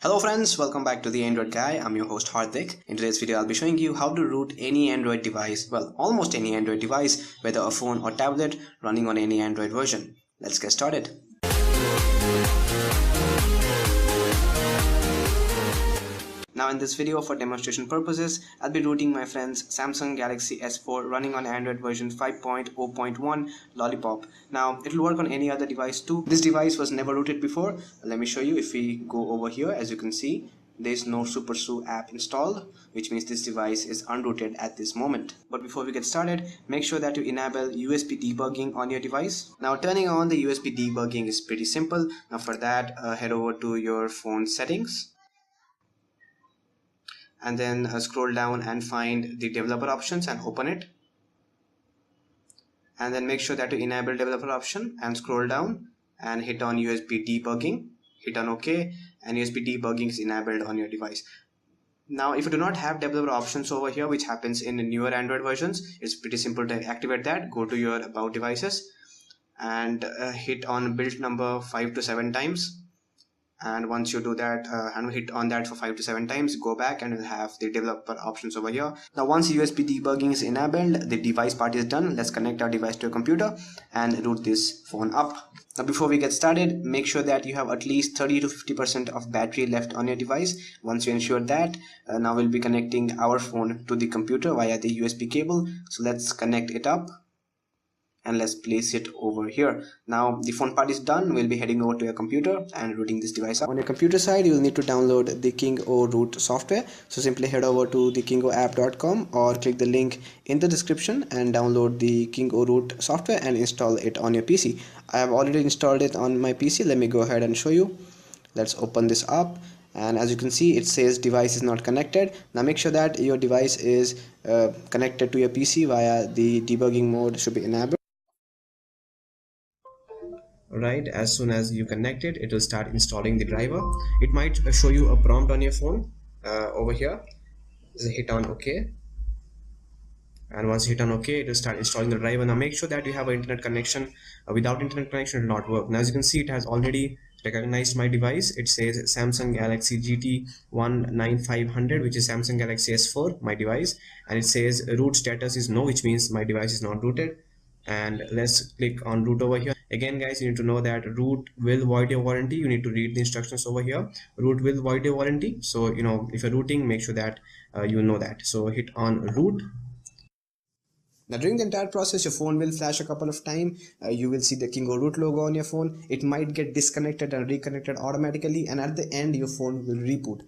Hello friends, welcome back to the Android Guy. I'm your host Hardik. In today's video, I'll be showing you how to root any Android device, well, almost any Android device, whether a phone or tablet running on any Android version. Let's get started. Now in this video, for demonstration purposes, I'll be rooting my friend's Samsung Galaxy S4 running on Android version 5.0.1 Lollipop. Now it will work on any other device too. This device was never rooted before. Let me show you. If we go over here, as you can see, there is no SuperSU app installed, which means this device is unrooted at this moment. But before we get started, make sure that you enable USB debugging on your device. Now turning on the USB debugging is pretty simple. Now for that, head over to your phone settings, and then scroll down and find the developer options and open it, and then make sure that you enable developer option and scroll down and hit on USB debugging, hit on OK, and USB debugging is enabled on your device. Now if you do not have developer options over here, which happens in the newer Android versions, it's pretty simple to activate that. Go to your about devices and hit on build number 5 to 7 times. And once you do that and hit on that for 5 to 7 times, go back and you'll have the developer options over here. Now once USB debugging is enabled, the device part is done. Let's connect our device to a computer and root this phone up. Now before we get started, make sure that you have at least 30 to 50% of battery left on your device. Once you ensure that, now we'll be connecting our phone to the computer via the USB cable. So let's connect it up and let's place it over here. Now the phone part is done. We'll be heading over to your computer and rooting this device up. On your computer side, you will need to download the Kingo root software. So simply head over to the kingoapp.com or click the link in the description and download the Kingo root software and install it on your PC. I have already installed it on my PC. Let me go ahead and show you. Let's open this up. And as you can see, it says device is not connected. Now make sure that your device is connected to your PC via the debugging mode should be enabled. Right, as soon as you connect it, it will start installing the driver. It might show you a prompt on your phone over here. Just hit on OK, and once you hit on OK, it will start installing the driver. Now make sure that you have an internet connection. Without internet connection, it will not work. Now as you can see, it has already recognized my device. It says Samsung Galaxy GT19500, which is Samsung Galaxy S4, my device, and it says root status is no, which means my device is not rooted. And let's click on root over here. Again guys, you need to know that root will void your warranty. You need to read the instructions over here. Root will void your warranty, so if you're rooting, make sure that you know that. So hit on root. Now during the entire process, your phone will flash a couple of times. You will see the Kingo root logo on your phone. It might get disconnected and reconnected automatically, and at the end your phone will reboot.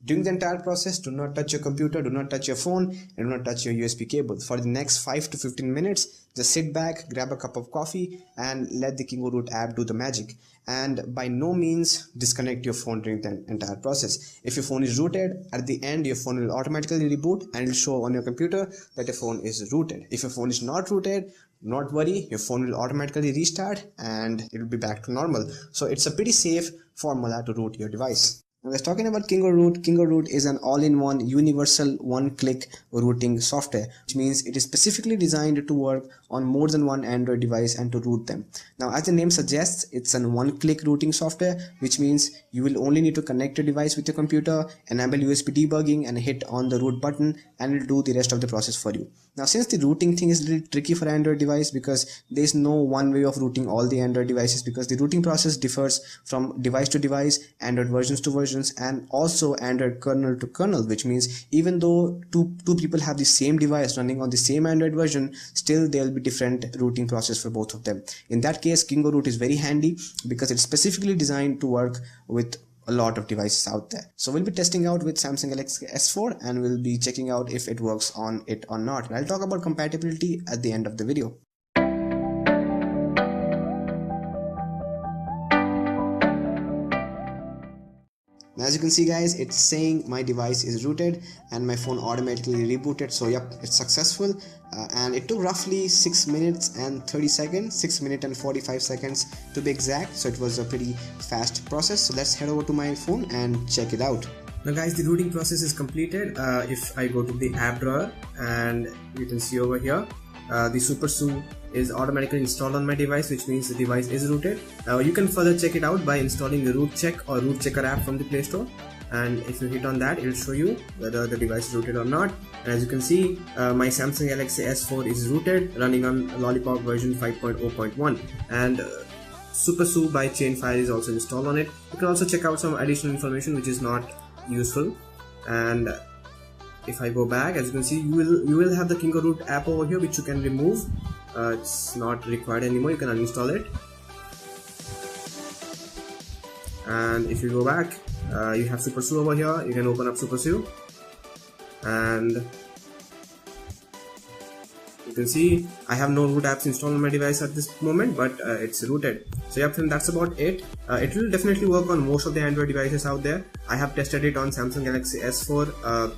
During the entire process, do not touch your computer, do not touch your phone, and do not touch your USB cable. For the next 5 to 15 minutes, just sit back, grab a cup of coffee, and let the Kingo root app do the magic. And by no means disconnect your phone during the entire process. If your phone is rooted, at the end your phone will automatically reboot and it will show on your computer that your phone is rooted. If your phone is not rooted, not worry, your phone will automatically restart and it will be back to normal. So it's a pretty safe formula to root your device. Now let's talking about Kingo root. Kingo root is an all-in-one universal one-click rooting software, which means it is specifically designed to work on more than one Android device and to root them. Now as the name suggests, it's an one-click rooting software, which means you will only need to connect your device with your computer, enable USB debugging and hit on the root button, and it will do the rest of the process for you. Now since the rooting thing is a little tricky for Android device, because there is no one way of rooting all the Android devices, because the rooting process differs from device to device, Android versions to versions, and also Android kernel to kernel, which means even though two people have the same device running on the same Android version, still there will be different rooting process for both of them. In that case, Kingo root is very handy because it's specifically designed to work with a lot of devices out there. So we'll be testing out with Samsung Galaxy S4 and we'll be checking out if it works on it or not. And I'll talk about compatibility at the end of the video. Now as you can see guys, it's saying my device is rooted and my phone automatically rebooted. So yep, it's successful, and it took roughly 6 minutes and 30 seconds, 6 minutes and 45 seconds to be exact. So it was a pretty fast process. So let's head over to my phone and check it out. Now guys, the rooting process is completed. If I go to the app drawer, and you can see over here the SuperSU is automatically installed on my device, which means the device is rooted. You can further check it out by installing the root check or root checker app from the Play Store, and if you hit on that, it will show you whether the device is rooted or not. And as you can see, my Samsung Galaxy S4 is rooted, running on Lollipop version 5.0.1, and SuperSU by Chainfire is also installed on it. You can also check out some additional information which is not useful. And if I go back, as you can see, you will have the Kingo Root app over here, which you can remove. It's not required anymore. You can uninstall it. And if you go back, you have SuperSU over here. You can open up SuperSU, and you can see I have no root apps installed on my device at this moment, but it's rooted. So yeah friends, that's about it. It will definitely work on most of the Android devices out there. I have tested it on Samsung Galaxy S4,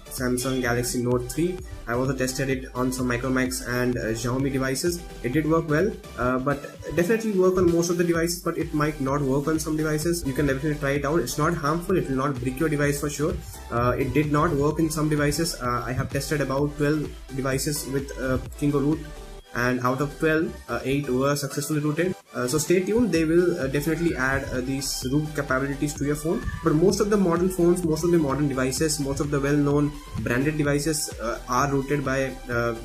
Samsung Galaxy Note 3. I also tested it on some Micromax and Xiaomi devices. It did work well, but definitely work on most of the devices, but it might not work on some devices. You can definitely try it out. It's not harmful. It will not brick your device for sure. It did not work in some devices. I have tested about 12 devices with Kingo Root, and out of 12, 8 were successfully rooted. So stay tuned, they will definitely add these root capabilities to your phone. But most of the modern phones, most of the modern devices, most of the well-known branded devices are rooted by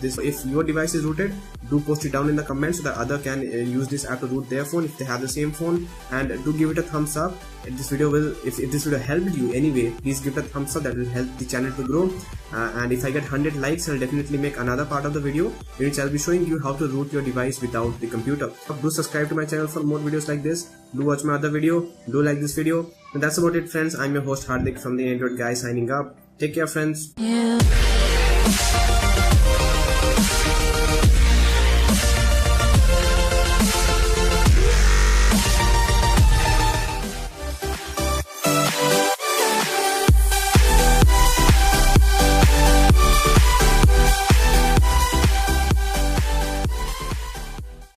this. If your device is rooted, do post it down in the comments so that other can use this app to root their phone if they have the same phone, and do give it a thumbs up. If this video helped you anyway, please give it a thumbs up. That will help the channel to grow. And if I get 100 likes, I'll definitely make another part of the video in which I'll be showing you how to root your device without the computer. Do subscribe to my channel for more videos like this. Do watch my other video. Do like this video. And that's about it friends. I'm your host Hardik from the Android Guy signing up. Take care friends. Yeah.